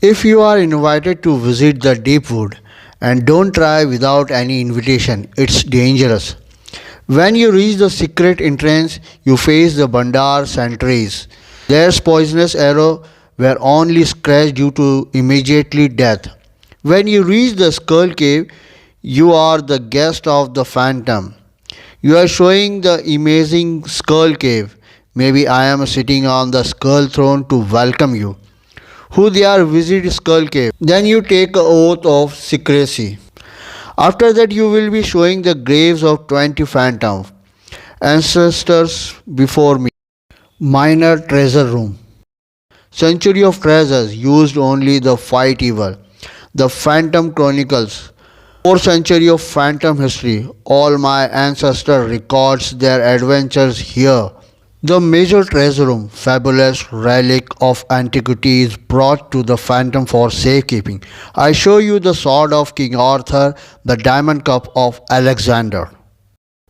If you are invited to visit the deep wood, and don't try without any invitation, it's dangerous. When you reach the secret entrance, you face the Bandar sentries. There's poisonous arrow were only scratched due to immediately death. When you reach the skull cave, you are the guest of the phantom. You are showing the amazing skull cave. Maybe I am sitting on the skull throne to welcome you. Who they are visit skull cave. Then you take a oath of secrecy. After that you will be showing the graves of 20 phantom ancestors before me. Minor treasure room. Century of treasures used only the fight evil. The Phantom Chronicles. 4th century of phantom history. All my ancestor records their adventures here. The major treasure room, fabulous relic of antiquity is brought to the phantom for safekeeping. I show you the sword of King Arthur, the diamond cup of Alexander.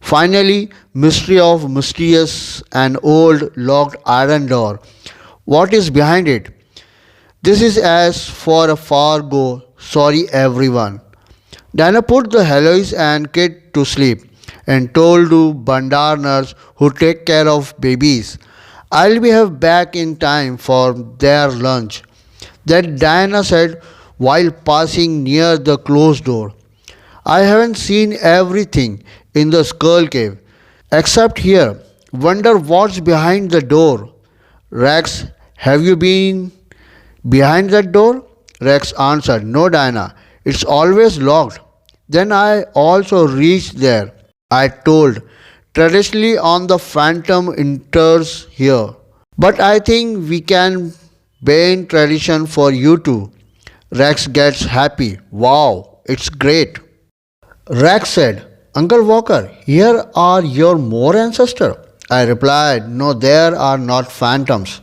Finally, mystery of mysterious and old locked iron door. What is behind it? This is as for a far go. Sorry everyone. Diana put the Heloise and kid to sleep and told to Bandar nurse who take care of babies, I'll be back in time for their lunch. That Diana said while passing near the closed door. I haven't seen everything in the skull cave except here. Wonder what's behind the door. Rex, have you been behind that door? Rex answered, no Diana, it's always locked. Then I also reached there. I told, traditionally on the phantom enters here. But I think we can bend tradition for you too. Rex gets happy. Wow, it's great. Rex said, Uncle Walker, here are your more ancestors. I replied, no, there are not phantoms.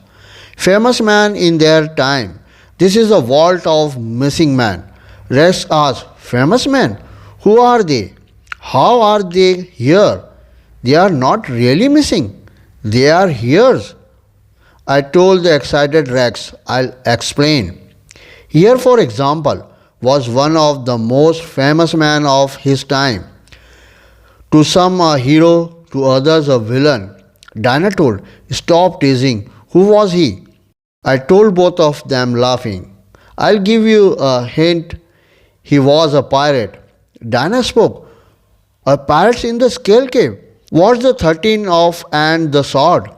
Famous man in their time. This is a vault of missing man. Rex asked, famous men? Who are they? How are they here? They are not really missing. They are here. I told the excited Rex, I'll explain. Here, for example, was one of the most famous men of his time. To some a hero, to others a villain. Dinah told, stop teasing. Who was he? I told both of them laughing. I'll give you a hint. He was a pirate. Dinah spoke. A pirate in the skull cave. What's the 13 of and the sword?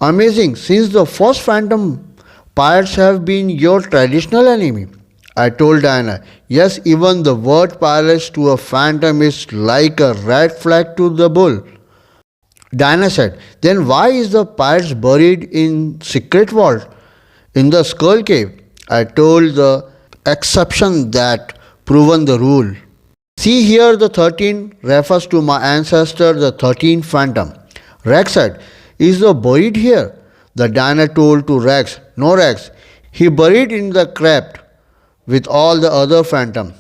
Amazing, since the first phantom, pirates have been your traditional enemy. I told Diana, yes, even the word pirates to a phantom is like a red flag to the bull. Diana said, then why is the pirates buried in secret vault in the skull cave? I told the exception that proven the rule. See here the 13 refers to my ancestor the 13th phantom. Rex said, is the buried here? The Diana told to Rex, no Rex, he buried in the crypt with all the other phantom.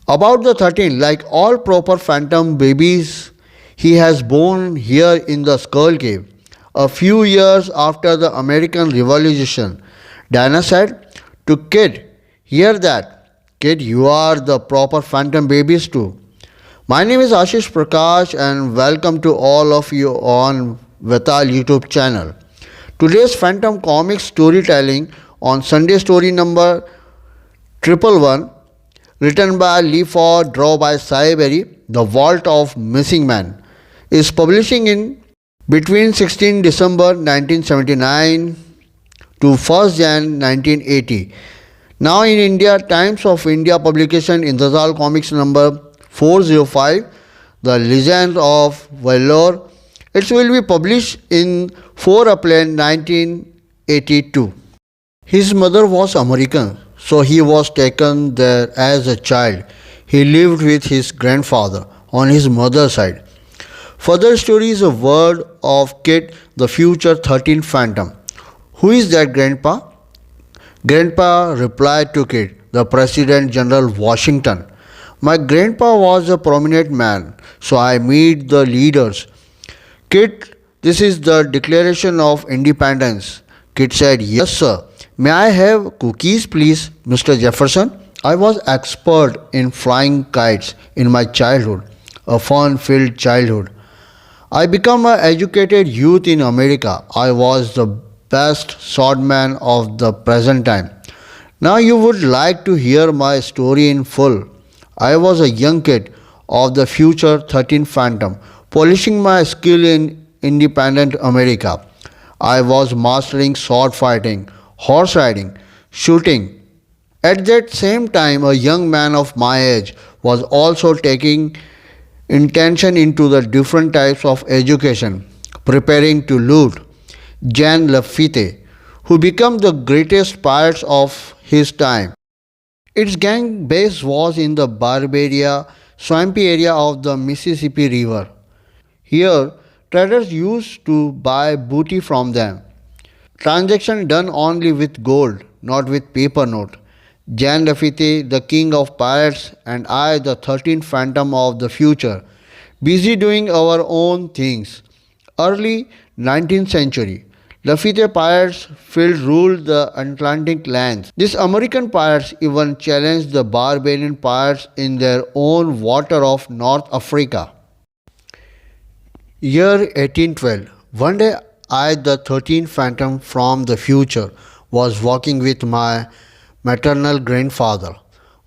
About the 13, like all proper phantom babies, he has born here in the skull cave. A few years after the American Revolution, Diana said to Kid, hear that. Kid, you are the proper phantom babies too. My name is Ashish Prakash and welcome to all of you on VETAL YouTube channel. Today's phantom comic storytelling on Sunday story number 111, written by Lee Falk, drawn by Sai Berry, The Vault of Missing Man, is publishing in between 16 December 1979 to 1st Jan 1980. Now in India, Times of India publication Intezal Comics number 405, The Legend of Valour. It will be published in 4 April 1982. His mother was American, so he was taken there as a child. He lived with his grandfather on his mother's side. Further story is a word of Kid, the future 13th phantom. Who is that grandpa? Grandpa replied to Kid, the President General Washington. My grandpa was a prominent man, so I meet the leaders. Kid, this is the Declaration of Independence. Kid said, yes sir. May I have cookies, please, Mr. Jefferson? I was expert in flying kites in my childhood, a fun-filled childhood. I became an educated youth in America. I was the best swordman of the present time. Now you would like to hear my story in full. I was a young kid of the future 13th Phantom, polishing my skill in independent America. I was mastering sword fighting, horse riding, shooting. At that same time, a young man of my age was also taking intention into the different types of education, preparing to loot. Jean Lafitte, who became the greatest pirates of his time. Its gang base was in the Barbaria, swampy area of the Mississippi River. Here, traders used to buy booty from them. Transaction done only with gold, not with paper note. Jean Lafitte, the king of pirates, and I, the 13th phantom of the future, busy doing our own things. Early 19th century, Lafitte pirates field ruled the Atlantic lands. These American pirates even challenged the barbarian pirates in their own water of North Africa. Year 1812. One day I, the 13th phantom from the future, was walking with my maternal grandfather.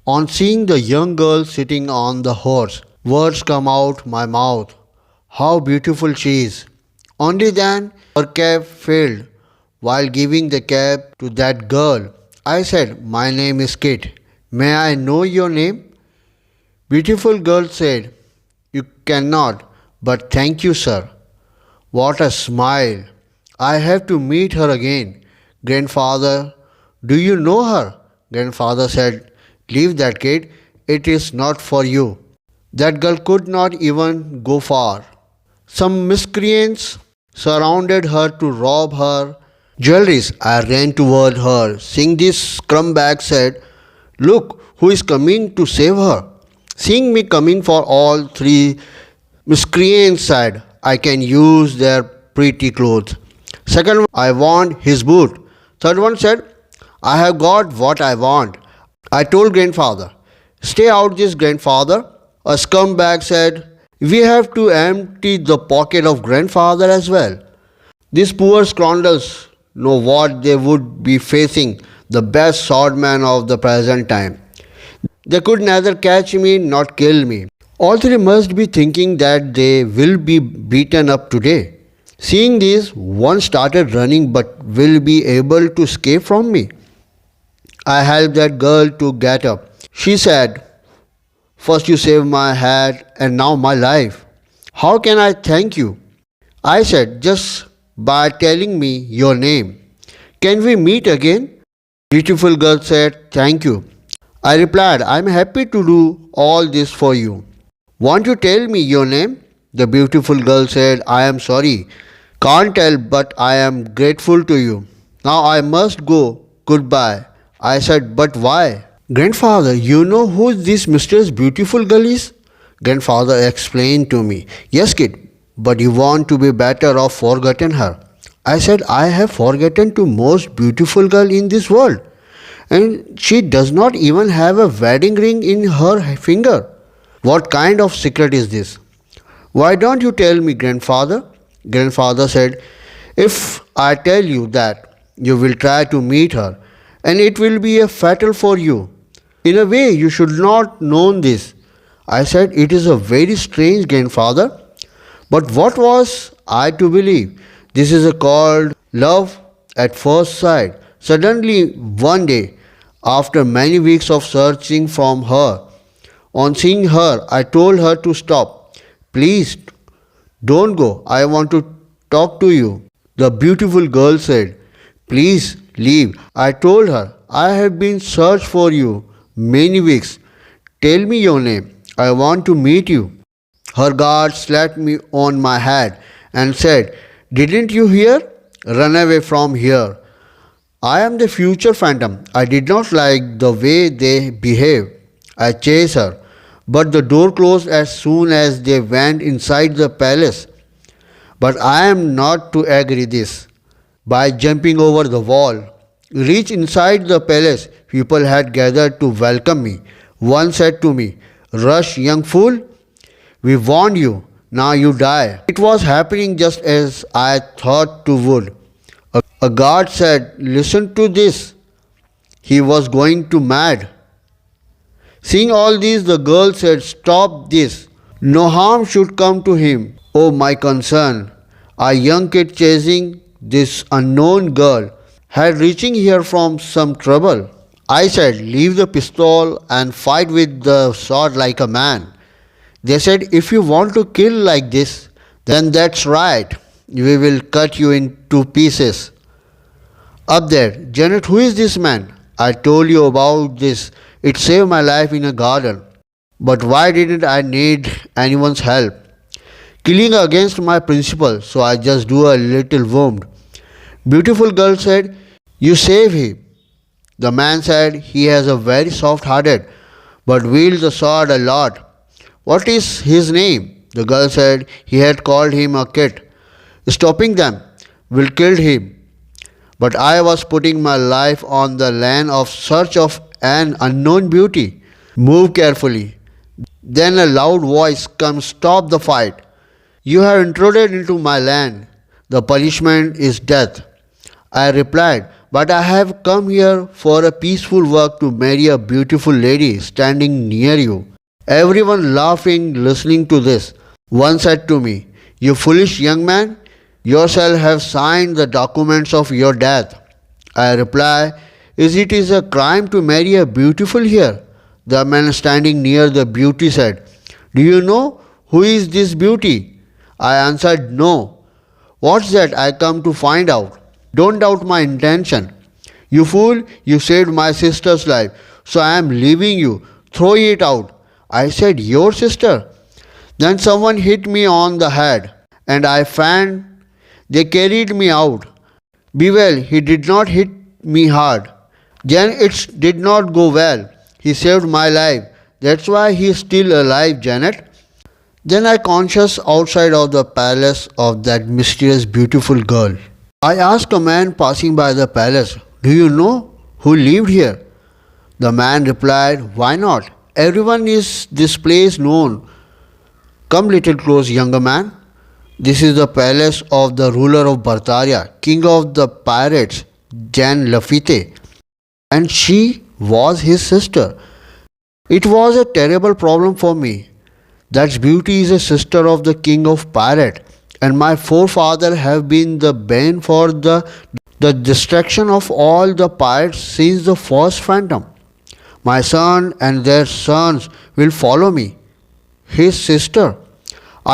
On seeing the young girl sitting on the horse, words come out my mouth. How beautiful she is. Only then her cap failed. While giving the cap to that girl, I said, "My name is Kit. May I know your name?" Beautiful girl said, "You cannot, but thank you, sir." What a smile! I have to meet her again. Grandfather, do you know her? Grandfather said, "Leave that kid. It is not for you." That girl could not even go far. Some miscreants surrounded her to rob her jewelries. I ran toward her. Seeing this, Scrumbag said, "Look, who is coming to save her?" Seeing me coming for all three, miscreants said, "I can use their pretty clothes." Second, "I want his boot." Third one said, "I have got what I want." I told grandfather, "Stay out this, grandfather." A scumbag said, "We have to empty the pocket of grandfather as well." These poor scoundrels know what they would be facing, the best swordman of the present time. They could neither catch me nor kill me. All three must be thinking that they will be beaten up today. Seeing this, one started running but will be able to escape from me. I helped that girl to get up. She said, "First you saved my head and now my life. How can I thank you?" I said, "Just by telling me your name." "Can we meet again?" Beautiful girl said, "Thank you." I replied, "I am happy to do all this for you." "Won't you tell me your name?" The beautiful girl said, "I am sorry. Can't tell, but I am grateful to you. Now I must go. Goodbye." I said, "But why?" "Grandfather, you know who this Mrs. Beautiful girl is?" Grandfather explained to me. "Yes, kid, but you want to be better off forgotten her." I said, "I have forgotten to most beautiful girl in this world, and she does not even have a wedding ring in her finger. What kind of secret is this?" "Why don't you tell me, grandfather?" Grandfather said, "If I tell you that, you will try to meet her, and it will be a fatal for you. In a way, you should not know this." I said, "It is a very strange, grandfather. But what was I to believe? This is called love at first sight." Suddenly, one day, after many weeks of searching from her, on seeing her, I told her to stop. "Please, don't go. I want to talk to you." The beautiful girl said, "Please leave." I told her, "I have been searched for you many weeks. Tell me your name. I want to meet you." Her guard slapped me on my head and said, "Didn't you hear? Run away from here." I am the future phantom. I did not like the way they behaved. I chased her, but the door closed as soon as they went inside the palace. But I am not to agree this. By jumping over the wall, reached inside the palace, people had gathered to welcome me. One said to me, "Rush, young fool, we warned you, now you die." It was happening just as I thought to would. A guard said, "Listen to this." He was going to mad. Seeing all this, the girl said, "Stop this. No harm should come to him." Oh, my concern. A young kid chasing this unknown girl had reaching here from some trouble. I said, "Leave the pistol and fight with the sword like a man." They said, "If you want to kill like this, then that's right. We will cut you into pieces." Up there, "Janet, who is this man? I told you about this. It saved my life in a garden. But why didn't I need anyone's help? Killing against my principle, so I just do a little wound." Beautiful girl said, "You save him." The man said, "He has a very soft-hearted, but wields the sword a lot." "What is his name?" The girl said, "He had called him a kid. Stopping them will kill him." But I was putting my life on the land of search of an unknown beauty. "Move carefully." Then a loud voice comes, "Stop the fight. You have intruded into my land. The punishment is death." I replied, "But I have come here for a peaceful work to marry a beautiful lady standing near you." Everyone laughing, listening to this. One said to me, "You foolish young man, yourself have signed the documents of your death." I reply, "Is it is a crime to marry a beautiful here?" The man standing near the beauty said, "Do you know who is this beauty?" I answered, "No." "What's that? I come to find out." "Don't doubt my intention." "You fool, you saved my sister's life, so I am leaving you. Throw it out." I said, "Your sister?" Then someone hit me on the head, and I fell. They carried me out. Be well, he did not hit me hard. Then it did not go well. He saved my life. That's why he is still alive, Janet. Then I conscious outside of the palace of that mysterious beautiful girl. I asked a man passing by the palace, "Do you know who lived here?" The man replied, "Why not? Everyone is this place known." "Come little close, younger man. This is the palace of the ruler of Bartaria, king of the pirates, Jean Lafitte. And she was his sister. It was a terrible problem for me. That beauty is a sister of the king of pirates, and my forefathers have been the bane for the destruction of all the pirates since the first phantom. My son and their sons will follow me." His sister.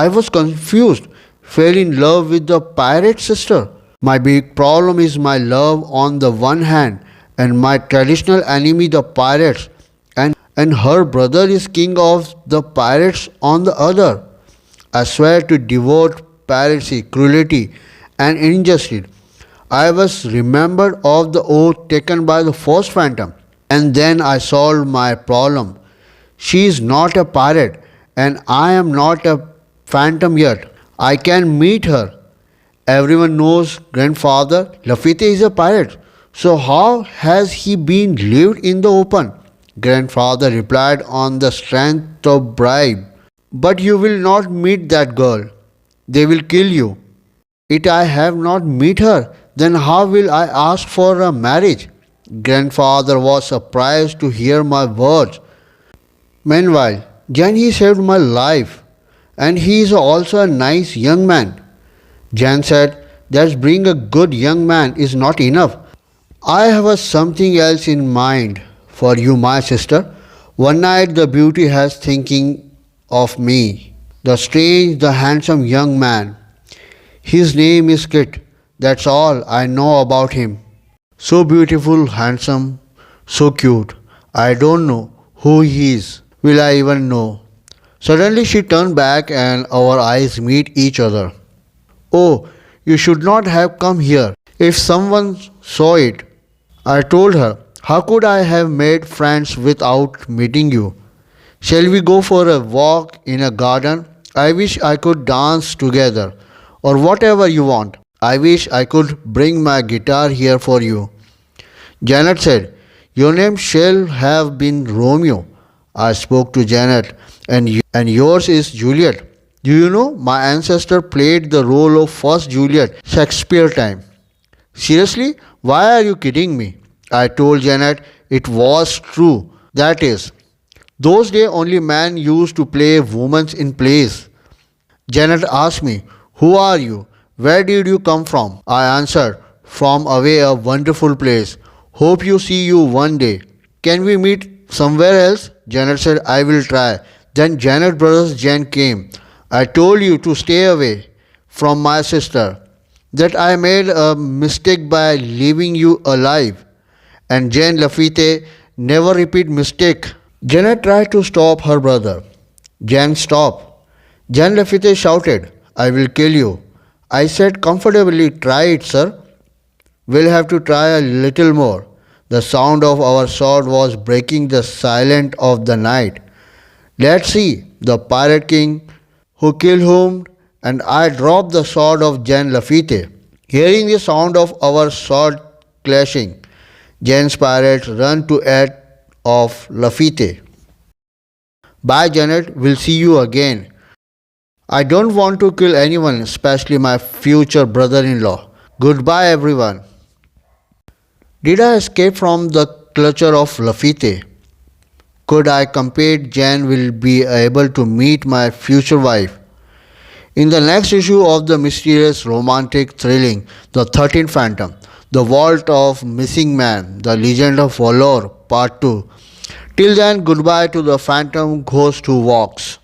I was confused, fell in love with the pirate sister. My big problem is my love on the one hand and my traditional enemy the pirates, and her brother is king of the pirates on the other. I swear to devote piracy, cruelty and injustice. I was remembered of the oath taken by the first phantom, and then I solved my problem. She is not a pirate, and I am not a phantom yet. I can meet her. Everyone knows grandfather Lafitte is a pirate. So how has he been lived in the open? Grandfather replied, "On the strength of bribe." "But you will not meet that girl. They will kill you." "It I have not met her. Then how will I ask for a marriage?" Grandfather was surprised to hear my words. Meanwhile, Jan he saved my life, and he is also a nice young man. Jan said, "That being a good young man is not enough. I have something else in mind for you, my sister." One night the beauty has thinking of me, the strange, the handsome young man. His name is Kit. That's all I know about him. So beautiful, handsome, so cute. I don't know who he is. Will I even know? Suddenly she turned back and our eyes meet each other. "Oh, you should not have come here. If someone saw it." I told her, "How could I have made friends without meeting you? Shall we go for a walk in a garden? I wish I could dance together, or whatever you want. I wish I could bring my guitar here for you. Janet said, "Your name shall have been Romeo." I spoke to Janet, and yours is Juliet. Do you know my ancestor played the role of first Juliet Shakespeare time? Seriously? Why are you kidding me? I told Janet it was true. That is, those days only men used to play women in plays. Janet asked me, "Who are you? Where did you come from?" I answered, "From away a wonderful place. Hope you see you one day. Can we meet somewhere else?" Janet said, "I will try." Then Janet Brothers Jen came. "I told you to stay away from my sister, that I made a mistake by leaving you alive. And Jean Lafitte never repeat mistake." Janet tried to stop her brother. "Jan, stop." Jean Lafitte shouted, "I will kill you." I said comfortably, "Try it, sir." "We'll have to try a little more." The sound of our sword was breaking the silence of the night. "Let's see, the pirate king, who killed whom?" And I dropped the sword of Jean Lafitte. Hearing the sound of our sword clashing, Jean's pirates ran to aid of Lafitte. "Bye, Janet, we'll see you again." "I don't want to kill anyone, especially my future brother-in-law. Goodbye, everyone." Did I escape from the clutcher of Lafitte? Could I compete Jan will be able to meet my future wife? In the next issue of the mysterious, romantic, thrilling The 13th Phantom, The Vault of Missing Man, The Legend of Valour, Part 2. Till then, goodbye to the phantom ghost who walks.